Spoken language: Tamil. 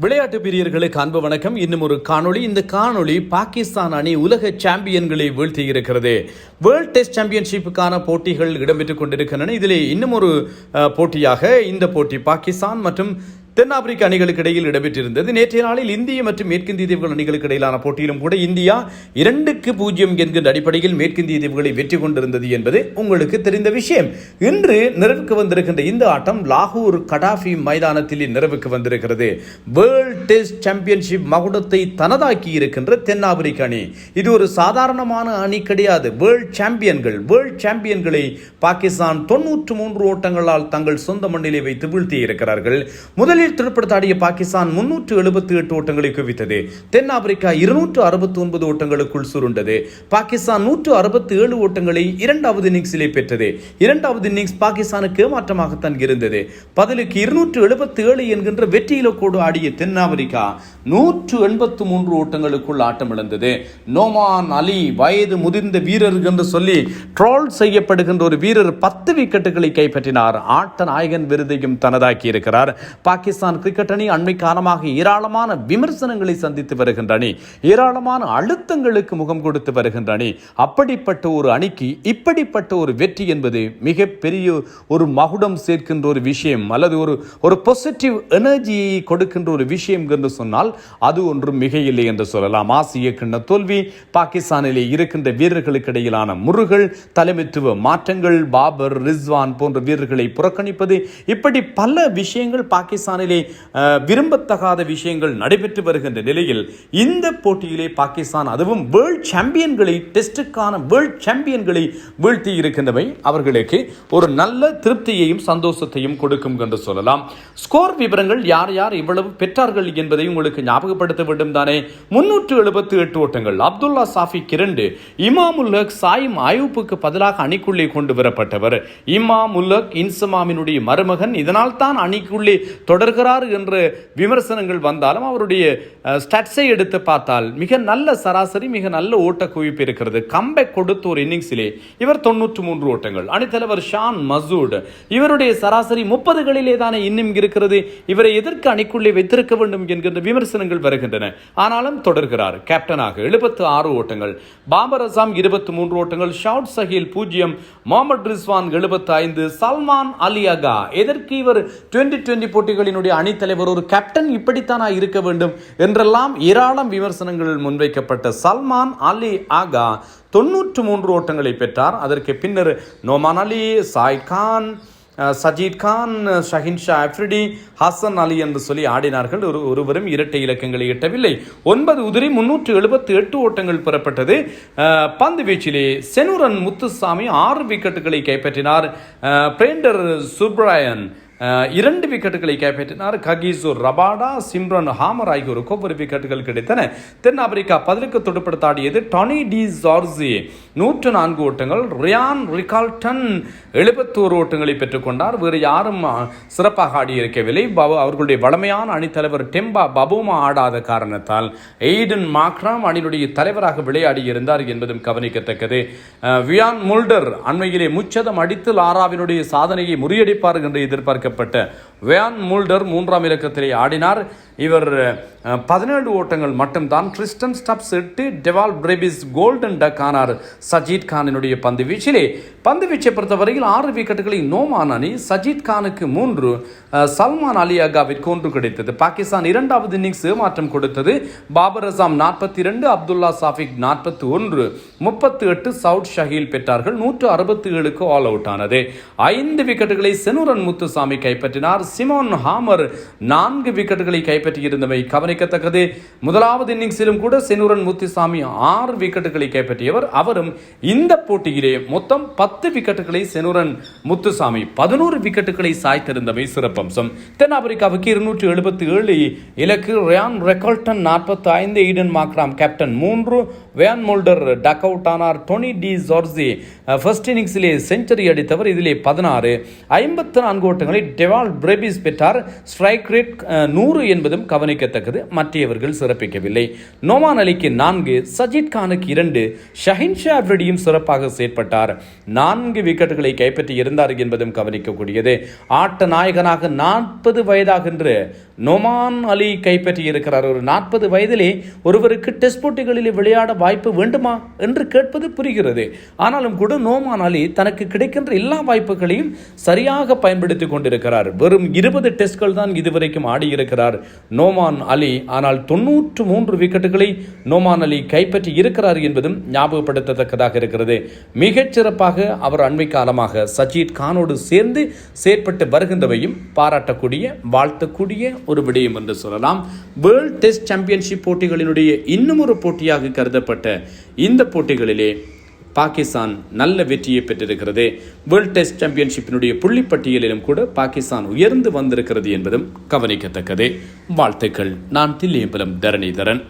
விளையாட்டு பிரியர்களுக்கு அன்பு வணக்கம். இன்னும் ஒரு காணொளி. இந்த காணொளி பாகிஸ்தான் அணி உலக சாம்பியன்களை வீழ்த்தி இருக்கிறது. வேர்ல்ட் டெஸ்ட் சாம்பியன்ஷிப்புக்கான போட்டிகள் இடம்பெற்றுக் கொண்டிருக்கின்றன. இதிலே இன்னும் ஒரு போட்டியாக இந்த போட்டி பாகிஸ்தான் மற்றும் தென்னாப்பிரிக்க அணிகளுக்கு இடையில் இடம்பெற்றிருந்தது. நேற்றைய நாளில் இந்திய மற்றும் மேற்கிந்திய தீவுகள் அணிகளுக்கு இடையிலான போட்டியிலும் கூட இந்தியா 2-0 என்கின்ற அடிப்படையில் மேற்கிந்திய தீவுகளை வெற்றி கொண்டிருந்தது என்பது உங்களுக்கு தெரிந்த விஷயம். இன்று நிறைவுக்கு வந்திருக்கின்ற இந்த ஆட்டம் லாகூர் கடாஃபி மைதானத்தில் நிறைவுக்கு வந்திருக்கிறது. வேர்ல்ட் டெஸ்ட் சாம்பியன்ஷிப் மகுடத்தை தனதாக்கி இருக்கின்ற தென்னாப்பிரிக்க அணி இது ஒரு சாதாரணமான அணி கிடையாது. வேர்ல்ட் சாம்பியன்களை பாகிஸ்தான் 93 ஓட்டங்களால் தங்கள் சொந்த மண்ணிலே வைத்து வீழ்த்தி இருக்கிறார்கள். முதலில் திருப்படுத்தாடிய பாகிஸ்தான் 378 ஓட்டங்களை குவித்தது. தென்னாப்பிரிக்கா 269 ஓட்டங்களுக்குள் சுருண்டது. பாகிஸ்தான் 167 ஓட்டங்களை இரண்டாவது இன்னிங்ஸிலே பெற்றது. இரண்டாவது இன்னிங்ஸ் பாகிஸ்தானுக்கு ஏமாற்றமாகத்தான் இருந்தது. பதிலுக்கு 277 என்கின்ற வெற்றி இலக்கோடு ஆடிய தென்னாப்பிரிக்கா 183 ஓட்டங்களுக்குள் ஆட்டம் இழந்தது. நோமான் அலி வயது முதிர்ந்த வீரர் என்று சொல்லி ட்ரோல் செய்யப்படுகின்ற ஒரு வீரர் 10 விக்கெட்டுகளை கைப்பற்றினார். ஆட்ட நாயகன் விருதையும் தனதாக்கி இருக்கிறார். பாகிஸ்தான் கிரிக்கெட் அணி அண்மை காலமாக ஏராளமான விமர்சனங்களை சந்தித்து வருகின்ற அணி, ஏராளமான அழுத்தங்களுக்கு முகம் கொடுத்து வருகின்ற அணி. அப்படிப்பட்ட ஒரு அணிக்கு இப்படிப்பட்ட ஒரு வெற்றி என்பது மிகப்பெரிய ஒரு மகுடம் சேர்க்கின்ற ஒரு விஷயம், அல்லது ஒரு பாசிட்டிவ் எனர்ஜியை கொடுக்கின்ற ஒரு விஷயம் என்று சொன்னால் அது ஒன்றும் மிக இல்லை என்று சொல்லலாம். ஆசிய கிண்ண தோல்வி, பாகிஸ்தானிலே இருக்கின்ற வீரர்களுக்கு இடையிலான முருகல், தலைமைத்துவ மாற்றங்கள், பாபர், ரிஸ்வான் போன்ற வீரர்களை புறக்கணிப்பது, இப்படி பல விஷயங்கள் பாகிஸ்தானிலே விரும்பத்தகாத விஷயங்கள் நடைபெற்று வருகின்ற நிலையில் இந்த போட்டியிலே பாகிஸ்தான் அதுவும் வேர்ல்ட் சாம்பியன்களை, டெஸ்டுக்கான வேர்ல்ட் சாம்பியன்களை வீழ்த்தி இருக்கின்றவை அவர்களுக்கு ஒரு நல்ல திருப்தியையும் சந்தோஷத்தையும் கொடுக்கும் என்று சொல்லலாம். ஸ்கோர் விவரங்கள் யார் யார் இவ்வளவு பெற்றார்கள் என்பதை உங்களுக்கு ஞாபகப்படுத்த வேண்டும் தானே. 378 ஓட்டங்கள். அப்துல்லா சாஃபிக் 2, இமாமுல் ஹக் சாயிம் ஆயூப்புக்கு பதிலாக அணிக்குள்ளே கொண்டு வரப்பட்டவர். இமாமுல் ஹக் இன்சமாமினுடைய மருமகன். இதனால் தான் அணிக்குள்ளே தொடர்கிறார் என்ற விமர்சனங்கள் வந்தாலும் அவருடைய ஸ்டாட்ஸை எடுத்து பார்த்தால் மிக நல்ல சராசரி, மிக நல்ல ஓட்ட குவிப்பு இருக்கிறது. கம்பேக் கொடுத்த ஒரு இன்னிங்ஸிலே இவர் 93 ஓட்டங்கள். அணித்தலைவர் ஷான் மசூட், இவருடைய சராசரி 30களிலே தானே இன்னும் இருக்கிறது. இவரை எதற்கு அணிக்குள்ளே வைத்திருக்க வேண்டும் என்கின்ற விமர்சனங்கள் வருகின்றன. ஆனாலும் தொடர்கிறார். கேப்டனாக 76 ஓட்டங்கள். பாபர் அசாம் 23 ஓட்டங்கள். ஷவுட் சஹீல் 0, முகமது ரிஸ்வான் 75, சல்மான் அலி அகா. எதற்கு இவர் 2020 போட்டிகளினுடைய அணித்தலைவர், ஒரு கேப்டன் இப்படித்தானா இருக்க வேண்டும் என்றெல்லாம் ஏராளம் விமர்சனங்கள் முன்வைக்கப்பட்ட சல்மான் அலி ஆகா 93 ஓட்டங்களை பெற்றார். அதற்கு பின்னர் நோமான் அலி, சாயித் கான், சஜீத் கான், ஷஹின் ஷா அஃப்ரிடி, ஹசன் அலி என்று சொல்லி ஆடினார்கள். ஒருவரும் இரட்டை இலக்கங்களை எட்டவில்லை. 9 உதிரி 378 ஓட்டங்கள் பெறப்பட்டது. பந்து வீச்சிலே செனுரன் முத்துசாமி 6 விக்கெட்டுகளை கைப்பற்றினார். பிரேண்டர் சுப்ராயன் 2 விக்கெட்டுகளை கைப்பற்றினார். ககிசூர் ரபாடா, சிம்ரன் ஹாமர் ஆகியோருக்கு ஒவ்வொரு விக்கெட்டுகள் கிடைத்தன. தென்னாப்பிரிக்கா பதிலுக்கு துடுப்படுத்தாடியது. டானி டி ஜார்ஜி 104 ஓட்டங்கள். ரியான் ரிகால்டன் 71 ஓட்டங்களை பெற்றுக்கொண்டார். வேறு யாரும் சிறப்பாக ஆடியிருக்கவில்லை. அவர்களுடைய வளமையான அணித்தலைவர் டெம்பா பபுமா ஆடாத காரணத்தால் எய்டன் மாக்ராம் அணியினுடைய தலைவராக விளையாடி இருந்தார் என்பதும் கவனிக்கத்தக்கது. வியான் முல்டர் அண்மையிலே முச்சதம் அடித்து லாராவினுடைய சாதனையை முறியடிப்பார் என்று எதிர்பார்க்க வேன் முல்டர் 3ஆம் இலக்கத்திலே ஆடினார். இவர் 17 ஓட்டங்கள் மட்டும்தான். Tristan Stubbs 8, Dewald Brevis golden duck ஆனார். சஜீத் கானினுடைய பந்து வீச்சிலே. பந்து வீச்சை பொறுத்தவரையில் 6 விக்கெட்டுகளை நோமான் அணி, சஜீத் கானுக்கு 3, சல்மான் அலி அகாவிற்கு 1 கிடைத்தது. பாகிஸ்தான் இரண்டாவது இன்னிங்ஸ் ஏமாற்றம் கொடுத்தது. பாபர் அசாம் 42, அப்துல்லா சாஃபிக் 41, 38 சவுட் ஷஹீல் பெற்றார்கள். 167க்கு ஆல் அவுட் ஆனது. 5 விக்கெட்டுகளை செனுரன் முத்துசாமி கைப்பற்றினார். சிமோன் ஹாமர் 4 விக்கெட்டுகளை கைப்பற்றியிருந்தவை கவனிக்கத்தக்கது. முதலாவது இன்னிங்ஸிலும் கூட செனுரன் முத்துசாமி 6 விக்கெட்டுகளை கைப்பற்றியவர். அவரும் இந்த போட்டியிலே மொத்தம் 10 விக்கெட்டுகளை செனுரன் முத்துசாமி 11 விக்கெட்டுகளை சாய்த்திருந்தவை சிறப்பம்சம். தென்னாப்பிரிக்காவுக்கு 277 இலக்கு. Ryan Rickelton 45, Aiden Markram captain 3, Wiaan Mulder duck out ஆனார். டோனி டி ஜார்ஜி ஃபர்ஸ்ட் இன்னிங்ஸிலே செஞ்சுரி அடித்தவர். இதிலே 16, 54 ஓட்டங்களை ரேட் டெவால் பிரேபிஸ் பெற்றார். ஸ்ட்ரைக் ரேட் 100 என்பதும் கவனிக்கத்தக்கது. மற்றவர்கள் சிறப்பிக்கவில்லை. நோமான் அலிக்கு 4, சஜித் கானுக்கு 2, ஷஹின் ஷா அப்ரிடியும் சிறப்பாக செயற்பட்டார். 4 விக்கெட்டுகளை கைப்பற்றி இருந்தார் என்பதும் கவனிக்கக்கூடியது. ஆட்ட நாயகனாக 40 வயதாகின்ற நோமான் அலி கைப்பற்றி இருக்கிறார். ஒரு 40 வயதிலே ஒருவருக்கு டெஸ்ட் போட்டிகளில் விளையாட வாய்ப்பு வேண்டுமா என்று கேட்பது புரிகிறது. ஆனாலும் கூட நோமான் அலி தனக்கு கிடைக்கின்ற எல்லா வாய்ப்புகளையும் சரியாக பயன்படுத்திக் கொண்டிருக்கிறார். வெறும் 20 டெஸ்ட்கள் தான் இதுவரைக்கும் ஆடியிருக்கிறார் நோமான் அலி. ஆனால் 93 விக்கெட்டுகளை நோமான் அலி கைப்பற்றி இருக்கிறார் என்பதும் ஞாபகப்படுத்தத்தக்கதாக இருக்கிறது. மிகச்சிறப்பாக அவர் அண்மை காலமாக சஜித் கானோடு சேர்ந்து செயற்பட்டு வருகின்றவையும் பாராட்டக்கூடிய வாழ்த்தக்கூடிய ஒரு விடயம் என்று சொல்லலாம். வேர்ல்ட் டெஸ்ட் சாம்பியன்ஷிப் போட்டிகளினுடைய இன்னும் ஒரு போட்டியாக கருதப்பட்ட இந்த போட்டிகளிலே பாகிஸ்தான் நல்ல வெற்றியை பெற்றிருக்கிறது. வேர்ல்ட் டெஸ்ட் சாம்பியன்ஷிப்பினுடைய புள்ளிப்பட்டியலிலும் கூட பாகிஸ்தான் உயர்ந்து வந்திருக்கிறது என்பதும் கவனிக்கத்தக்கது. வாழ்த்துக்கள். நான் தில்லியம்பலம் தரணிதரன்.